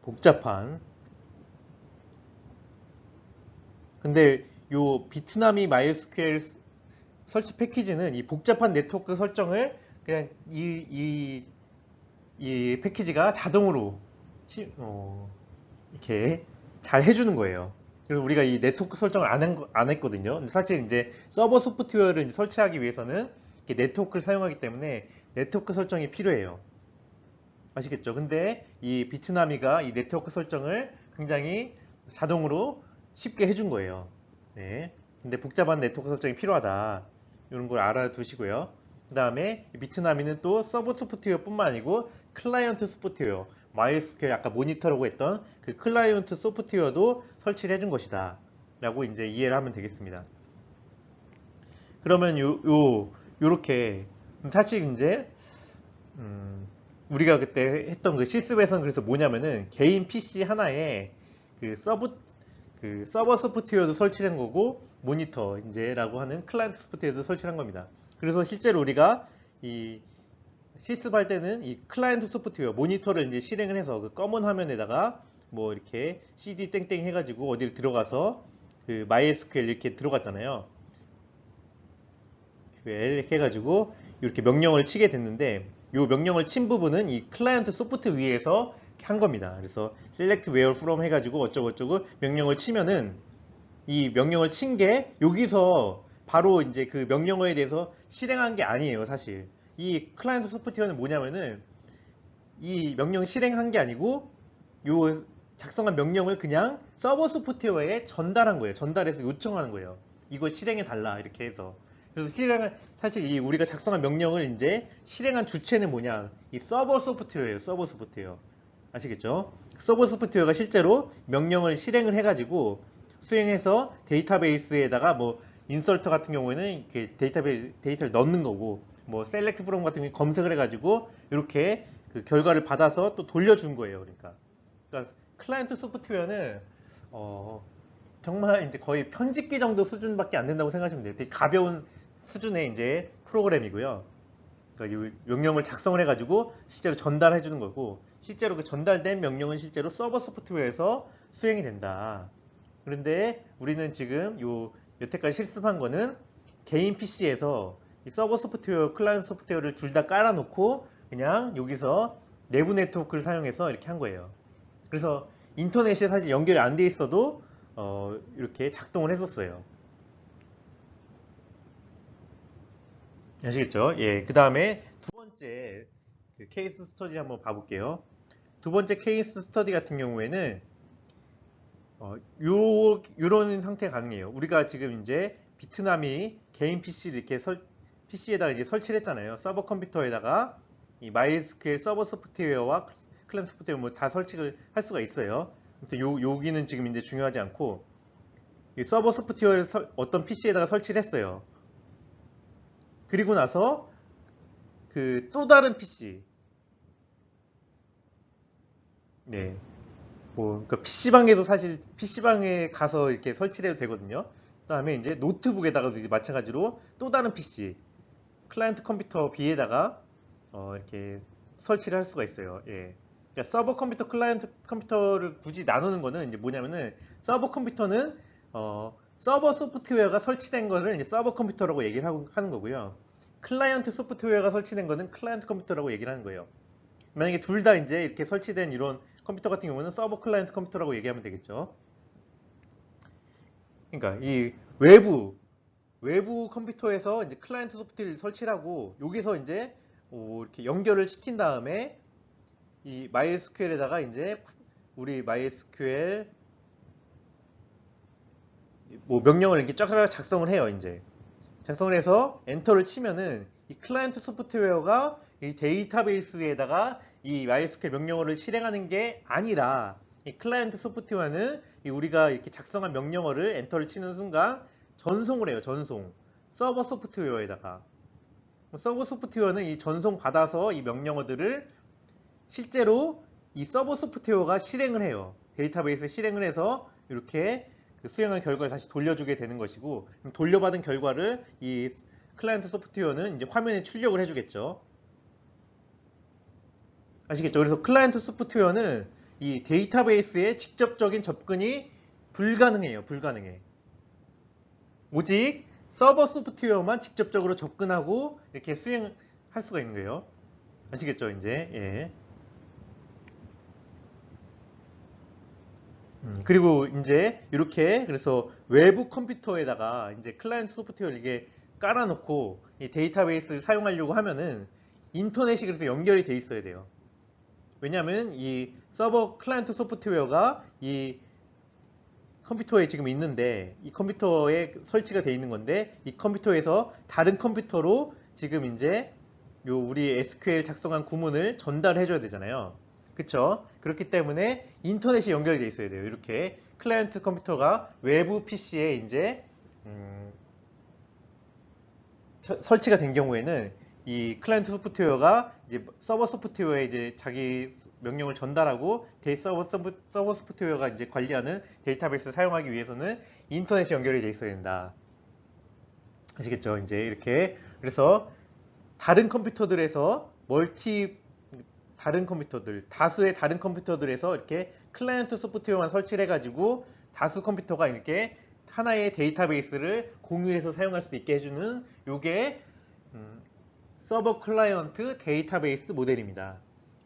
복잡한. 근데 요 비트나미 마이스퀘어 설치 패키지는 이 복잡한 네트워크 설정을 그냥 이 패키지가 자동으로 이렇게 잘 해주는 거예요. 그래서 우리가 이 네트워크 설정을 안 했거든요. 근데 사실 이제 서버 소프트웨어를 이제 설치하기 위해서는 이렇게 네트워크를 사용하기 때문에 네트워크 설정이 필요해요. 아시겠죠? 근데 이 비트나미가 이 네트워크 설정을 굉장히 자동으로 쉽게 해준 거예요. 네. 근데 복잡한 네트워크 설정이 필요하다. 이런 걸 알아두시고요. 그 다음에 비트나미는 또 서버 소프트웨어뿐만 아니고 클라이언트 소프트웨어, MySQL 아까 모니터라고 했던 그 클라이언트 소프트웨어도 설치를 해준 것이다. 라고 이제 이해를 하면 되겠습니다. 그러면 요렇게 사실 이제 우리가 그때 했던 그 실습에서는 그래서 뭐냐면은 개인 PC 하나에 그 서버 소프트웨어도 설치한 거고 모니터 이제라고 하는 클라이언트 소프트웨어도 설치한 겁니다. 그래서 실제로 우리가 이 실습할 때는 이 클라이언트 소프트웨어 모니터를 이제 실행을 해서 그 검은 화면에다가 뭐 이렇게 cd 땡땡 해가지고 어디를 들어가서 그 MySQL 이렇게 들어갔잖아요. 이렇게 해가지고 이렇게 명령을 치게 됐는데 이 명령을 친 부분은 이 클라이언트 소프트 위에서 한 겁니다. 그래서 select where from 해가지고 어쩌고저쩌고 명령을 치면은 이 명령을 친 게 여기서 바로 이제 그 명령어에 대해서 실행한 게 아니에요, 사실. 이 클라이언트 소프트웨어는 뭐냐면은 이 명령 실행한 게 아니고 요 작성한 명령을 그냥 서버 소프트웨어에 전달한 거예요. 전달해서 요청하는 거예요. 이걸 실행해 달라 이렇게 해서. 그래서 사실 이 우리가 작성한 명령을 이제 실행한 주체는 뭐냐? 이 서버 소프트웨어예요. 서버 소프트웨어. 아시겠죠? 서버 소프트웨어가 실제로 명령을 실행을 해가지고 수행해서 데이터베이스에다가 뭐 인서트 같은 경우에는 이렇게 데이터를 넣는 거고 뭐 셀렉트 프롬 같은 경우에 검색을 해가지고 이렇게 그 결과를 받아서 또 돌려준 거예요. 그러니까 클라이언트 소프트웨어는 정말 이제 거의 편집기 정도 수준밖에 안 된다고 생각하시면 돼요. 되게 가벼운 수준의 이제 프로그램이고요. 그러니까 이 명령을 작성을 해가지고 실제로 전달해 주는 거고 실제로 그 전달된 명령은 실제로 서버 소프트웨어에서 수행이 된다. 그런데 우리는 지금 여태까지 실습한 거는 개인 PC에서 이 서버 소프트웨어, 클라이언트 소프트웨어를 둘 다 깔아놓고 그냥 여기서 내부 네트워크를 사용해서 이렇게 한 거예요. 그래서 인터넷에 사실 연결이 안 돼 있어도 이렇게 작동을 했었어요. 아시겠죠? 예. 그 다음에 두 번째 그 케이스 스터디 한번 봐볼게요. 두 번째 케이스 스터디 같은 경우에는 요런 상태가 가능해요. 우리가 지금 이제 비트남이 개인 PC를 이렇게 PC에다가 이제 설치를 했잖아요. 서버 컴퓨터에다가 이 MySQL 서버 소프트웨어와 클라이언트 소프트웨어 뭐 다 설치를 할 수가 있어요. 아무튼 여기는 지금 이제 중요하지 않고 이 서버 소프트웨어를 어떤 PC에다가 설치를 했어요. 그리고 나서 그 또 다른 PC, 네, 뭐 그러니까 PC방에도 사실 PC방에 가서 이렇게 설치를 해도 되거든요. 그다음에 이제 노트북에다가도 이제 마찬가지로 또 다른 PC, 클라이언트 컴퓨터 B에다가 이렇게 설치를 할 수가 있어요. 예. 그러니까 서버 컴퓨터, 클라이언트 컴퓨터를 굳이 나누는 거는 이제 뭐냐면은 서버 컴퓨터는 서버 소프트웨어가 설치된 거를 이제 서버 컴퓨터라고 얘기를 하는 거고요. 클라이언트 소프트웨어가 설치된 거는 클라이언트 컴퓨터라고 얘기를 하는 거예요. 만약에 둘 다 이제 이렇게 설치된 이런 컴퓨터 같은 경우는 서버 클라이언트 컴퓨터라고 얘기하면 되겠죠. 그러니까 이 외부 컴퓨터에서 이제 클라이언트 소프트를 설치를 하고 여기서 이제 이렇게 연결을 시킨 다음에 이 MySQL에다가 이제 우리 MySQL 뭐 명령을 이렇게 쫙 작성을 해요. 이제 작성을 해서 엔터를 치면은 이 클라이언트 소프트웨어가 이 데이터베이스에다가 이 MySQL 명령어를 실행하는 게 아니라 이 클라이언트 소프트웨어는 우리가 이렇게 작성한 명령어를 엔터를 치는 순간 전송을 해요. 전송. 서버 소프트웨어에다가. 서버 소프트웨어는 이 전송 받아서 이 명령어들을 실제로 이 서버 소프트웨어가 실행을 해요. 데이터베이스에 실행을 해서 이렇게 그 수행한 결과를 다시 돌려주게 되는 것이고, 돌려받은 결과를 이 클라이언트 소프트웨어는 이제 화면에 출력을 해주겠죠. 아시겠죠? 그래서 클라이언트 소프트웨어는 이 데이터베이스에 직접적인 접근이 불가능해요. 불가능해. 오직 서버 소프트웨어만 직접적으로 접근하고 이렇게 수행할 수가 있는 거예요. 아시겠죠? 이제 예. 그리고 이제 이렇게 그래서 외부 컴퓨터에다가 이제 클라이언트 소프트웨어를 이게 깔아놓고 이 데이터베이스를 사용하려고 하면은 인터넷이 그래서 연결이 돼 있어야 돼요. 왜냐하면 이 서버 클라이언트 소프트웨어가 이 컴퓨터에 지금 있는데 이 컴퓨터에 설치가 돼 있는 건데 이 컴퓨터에서 다른 컴퓨터로 지금 이제 요 우리 SQL 작성한 구문을 전달해 줘야 되잖아요. 그쵸? 그렇기 때문에 인터넷이 연결이 돼 있어야 돼요. 이렇게 클라이언트 컴퓨터가 외부 PC에 이제 설치가 된 경우에는 이 클라이언트 소프트웨어가 이제 서버 소프트웨어에 이제 자기 명령을 전달하고 서버 소프트웨어가 이제 관리하는 데이터베이스를 사용하기 위해서는 인터넷이 연결이 돼 있어야 된다. 아시겠죠? 이제 이렇게 그래서 다른 컴퓨터들에서 다른 컴퓨터들 다수의 다른 컴퓨터들에서 이렇게 클라이언트 소프트웨어만 설치를 해가지고 다수 컴퓨터가 이렇게 하나의 데이터베이스를 공유해서 사용할 수 있게 해주는 요게 서버 클라이언트 데이터베이스 모델입니다.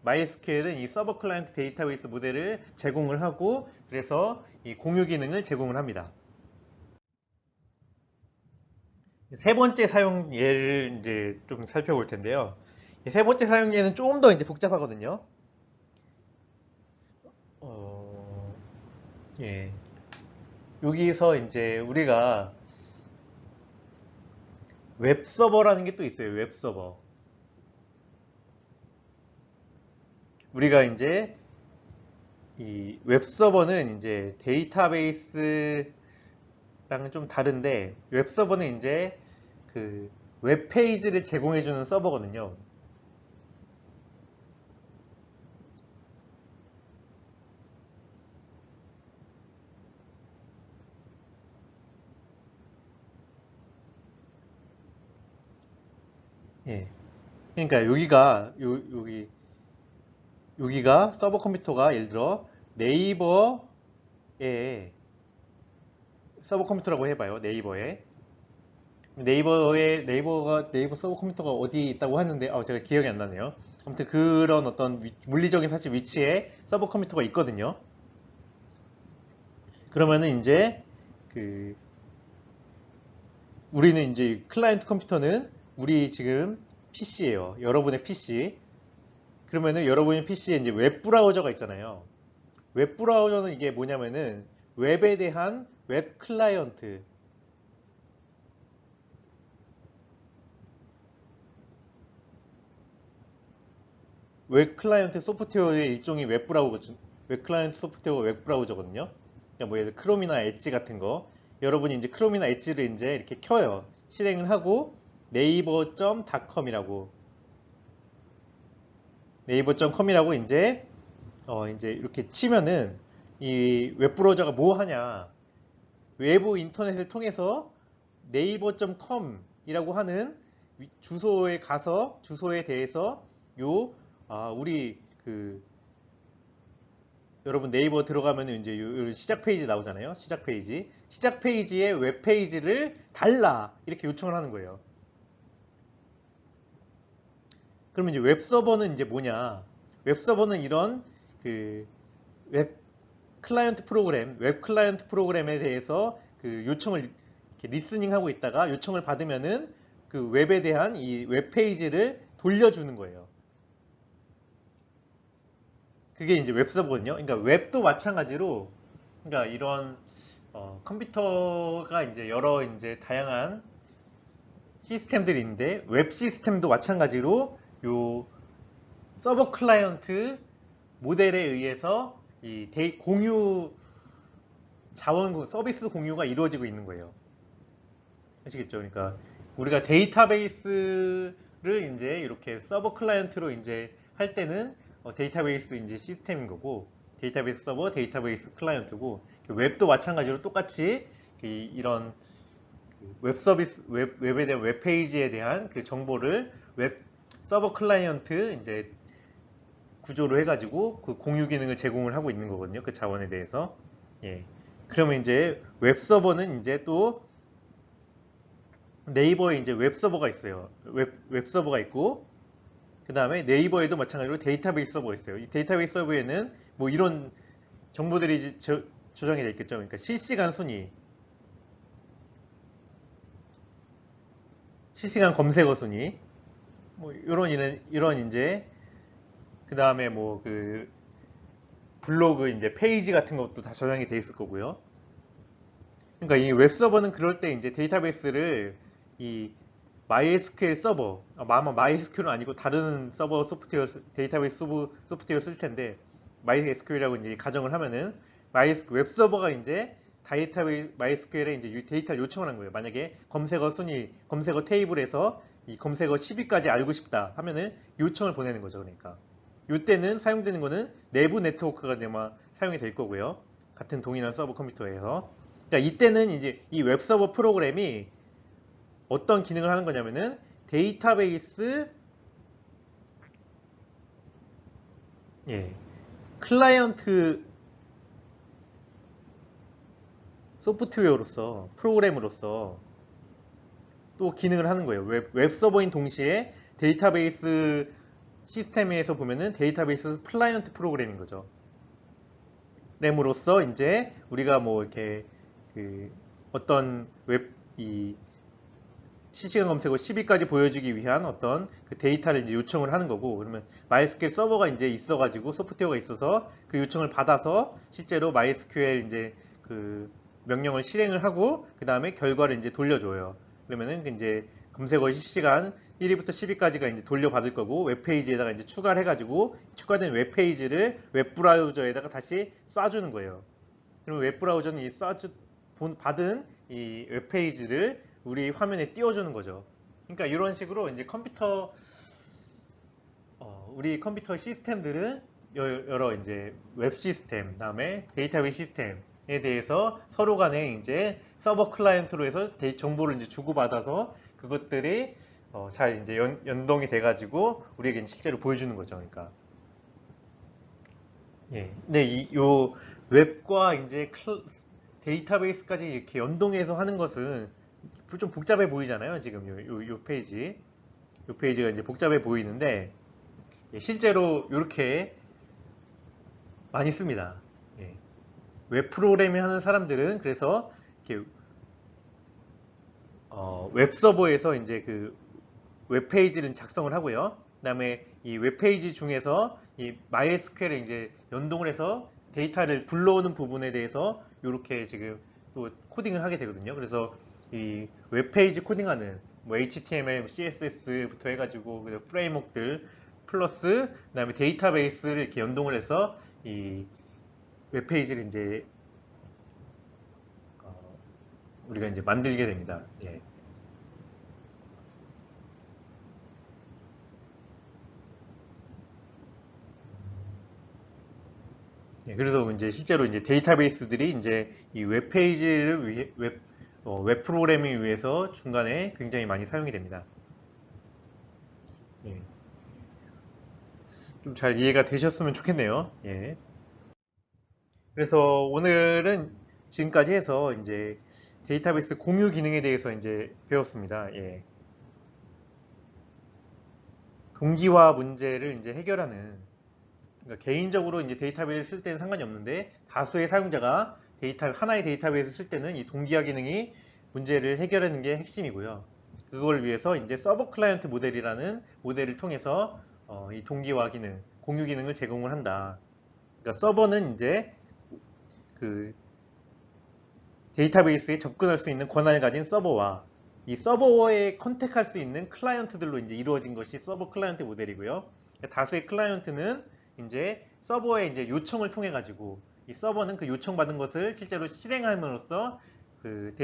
MySQL은 이 서버 클라이언트 데이터베이스 모델을 제공을 하고 그래서 이 공유 기능을 제공을 합니다. 세 번째 사용 예를 이제 좀 살펴볼 텐데요. 세 번째 사용 예는 좀 더 이제 복잡하거든요. 예. 여기서 이제 우리가 웹서버라는 게 또 있어요. 웹서버. 우리가 이제 이 웹서버는 이제 데이터베이스랑은 좀 다른데 웹서버는 이제 그 웹페이지를 제공해주는 서버거든요. 예. 그러니까 여기가 서버 컴퓨터가 예를 들어 네이버에 서버 컴퓨터라고 해봐요. 네이버 서버 컴퓨터가 어디 있다고 하는데 제가 기억이 안 나네요. 아무튼 그런 어떤 물리적인 사실 위치에 서버 컴퓨터가 있거든요. 그러면은 이제 그 우리는 이제 클라이언트 컴퓨터는 우리 지금 PC예요. 여러분의 PC. 그러면은 여러분의 PC에 이제 웹 브라우저가 있잖아요. 웹 브라우저는 이게 뭐냐면은 웹에 대한 웹 클라이언트. 웹 클라이언트 소프트웨어의 일종이 웹 클라이언트 소프트웨어 웹 브라우저거든요. 그러니까 뭐 예를 들어 크롬이나 엣지 같은 거. 여러분이 이제 크롬이나 엣지를 이제 이렇게 켜요. 실행을 하고 네이버.com이라고 이제 이렇게 치면은 이 웹브라우저가 뭐 하냐? 외부 인터넷을 통해서 네이버.com이라고 하는 주소에 가서 주소에 대해서 우리 여러분 네이버 들어가면 이제 요 시작 페이지 나오잖아요. 시작 페이지. 시작 페이지에 웹 페이지를 달라 이렇게 요청을 하는 거예요. 그러면 이제 웹 서버는 이제 뭐냐? 웹 서버는 이런 웹 웹 클라이언트 프로그램에 대해서 요청을 이렇게 리스닝 하고 있다가 요청을 받으면은 그 웹에 대한 이 웹 페이지를 돌려주는 거예요. 그게 이제 웹 서버거든요. 그러니까 웹도 마찬가지로 그러니까 이런 컴퓨터가 이제 여러 이제 다양한 시스템들이 있는데 웹 시스템도 마찬가지로 요 서버 클라이언트 모델에 의해서 이 공유 자원 서비스 공유가 이루어지고 있는 거예요. 아시겠죠? 그러니까 우리가 데이터베이스를 이제 이렇게 서버 클라이언트로 이제 할 때는 데이터베이스 이제 시스템인 거고, 데이터베이스 서버, 데이터베이스 클라이언트고, 웹도 마찬가지로 똑같이 이런 웹 서비스, 웹에 대한 웹 페이지에 대한 그 정보를 웹 서버 클라이언트 이제 구조로 해가지고 그 공유 기능을 제공을 하고 있는 거거든요. 그 자원에 대해서. 예. 그러면 이제 웹 서버는 이제 또 네이버에 이제 웹 서버가 있어요. 웹 서버가 있고, 그 다음에 네이버에도 마찬가지로 데이터베이스 서버가 있어요. 이 데이터베이스 서버에는 뭐 이런 정보들이 저장이 되어 있겠죠. 그러니까 실시간 순위, 실시간 검색어 순위, 뭐 이런 이제 그 다음에 뭐 그 블로그 이제 페이지 같은 것도 다 저장이 돼 있을 거고요. 그러니까 이 웹 서버는 그럴 때 이제 데이터베이스를 이 MySQL 서버, 아마 MySQL은 아니고 다른 서버 소프트웨어, 데이터베이스 소프트웨어 쓸 텐데, MySQL이라고 이제 가정을 하면은, 웹 서버가 이제 데이터베이스, MySQL에 이제 데이터를 요청을 한 거예요. 만약에 검색어 순위, 검색어 테이블에서 이 검색어 10위까지 알고 싶다 하면은 요청을 보내는 거죠. 그러니까. 이때는 사용되는 거는 내부 네트워크가 아마 사용이 될 거고요. 같은 동일한 서버 컴퓨터에서. 그러니까 이때는 이제 이 웹 서버 프로그램이 어떤 기능을 하는 거냐면은 데이터베이스 클라이언트 소프트웨어로서 프로그램으로서 또 기능을 하는 거예요. 웹 서버인 동시에 데이터베이스 시스템에서 보면은 데이터베이스 클라이언트 프로그램인 거죠. 램으로서 이제 우리가 뭐 이렇게 그 어떤 이 실시간 검색어 10위까지 보여주기 위한 어떤 그 데이터를 이제 요청을 하는 거고, 그러면 MySQL 서버가 이제 있어가지고 소프트웨어가 있어서 그 요청을 받아서 실제로 MySQL 이제 그 명령을 실행을 하고 그 다음에 결과를 이제 돌려줘요. 그러면은 이제 검색어 실시간 1위부터 10위까지가 이제 돌려받을 거고, 웹페이지에다가 이제 추가를 해가지고 추가된 웹페이지를 웹브라우저에다가 다시 쏴주는 거예요. 그러면 웹브라우저는 받은 이 웹페이지를 우리 화면에 띄워주는 거죠. 그러니까 이런 식으로 이제 우리 컴퓨터 시스템들은 여러 이제 웹 시스템, 다음에 데이터베이스 시스템에 대해서 서로 간에 이제 서버 클라이언트로 해서 정보를 이제 주고받아서 그것들이 잘 이제 연동이 돼가지고 우리에게 실제로 보여주는 거죠. 그러니까. 예. 근데 요 웹과 이제 데이터베이스까지 이렇게 연동해서 하는 것은 좀 복잡해 보이잖아요. 지금 요 페이지. 요 페이지가 이제 복잡해 보이는데, 실제로 이렇게 많이 씁니다. 예. 웹 프로그래밍 하는 사람들은 그래서 이렇게 웹 서버에서 이제 그 웹 페이지를 작성을 하고요. 그다음에 이 웹 페이지 중에서 이 MySQL에 이제 연동을 해서 데이터를 불러오는 부분에 대해서 이렇게 지금 또 코딩을 하게 되거든요. 그래서 이 웹페이지 코딩하는 뭐 HTML, CSS부터 해가지고 그 프레임워크들 플러스 그다음에 데이터베이스를 이렇게 연동을 해서 이 웹페이지를 이제 우리가 이제 만들게 됩니다. 예. 그래서 이제 실제로 이제 데이터베이스들이 이제 이 웹페이지를 위해 웹 프로그래밍을 위해서 중간에 굉장히 많이 사용이 됩니다. 예. 좀 잘 이해가 되셨으면 좋겠네요. 예. 그래서 오늘은 지금까지 해서 이제 데이터베이스 공유 기능에 대해서 이제 배웠습니다. 예. 동기화 문제를 이제 해결하는, 그러니까 개인적으로 이제 데이터베이스 쓸 때는 상관이 없는데 다수의 사용자가 하나의 데이터베이스 쓸 때는 이 동기화 기능이 문제를 해결하는 게 핵심이고요. 그걸 위해서 이제 서버 클라이언트 모델이라는 모델을 통해서 이 동기화 기능, 공유 기능을 제공을 한다. 그러니까 서버는 이제 그 데이터베이스에 접근할 수 있는 권한을 가진 서버와 이 서버에 컨택할 수 있는 클라이언트들로 이제 이루어진 것이 서버 클라이언트 모델이고요. 그러니까 다수의 클라이언트는 이제 서버에 이제 요청을 통해 가지고 이 서버는 그 요청받은 것을 실제로 실행함으로써 그,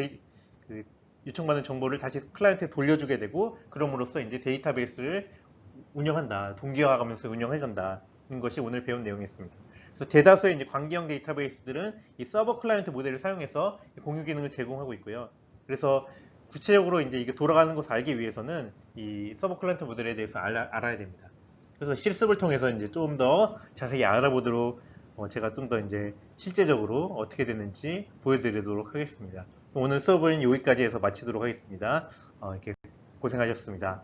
그 요청받은 정보를 다시 클라이언트에 돌려주게 되고 그럼으로써 이제 데이터베이스를 운영한다. 동기화하면서 운영해간다. 는 것이 오늘 배운 내용이었습니다. 그래서 대다수의 이제 관계형 데이터베이스들은 이 서버 클라이언트 모델을 사용해서 공유 기능을 제공하고 있고요. 그래서 구체적으로 이제 이게 돌아가는 것을 알기 위해서는 이 서버 클라이언트 모델에 대해서 알아야 됩니다. 그래서 실습을 통해서 이제 좀 더 자세히 알아보도록 제가 좀 더 이제 실제적으로 어떻게 됐는지 보여드리도록 하겠습니다. 오늘 수업은 여기까지 해서 마치도록 하겠습니다. 이렇게 고생하셨습니다.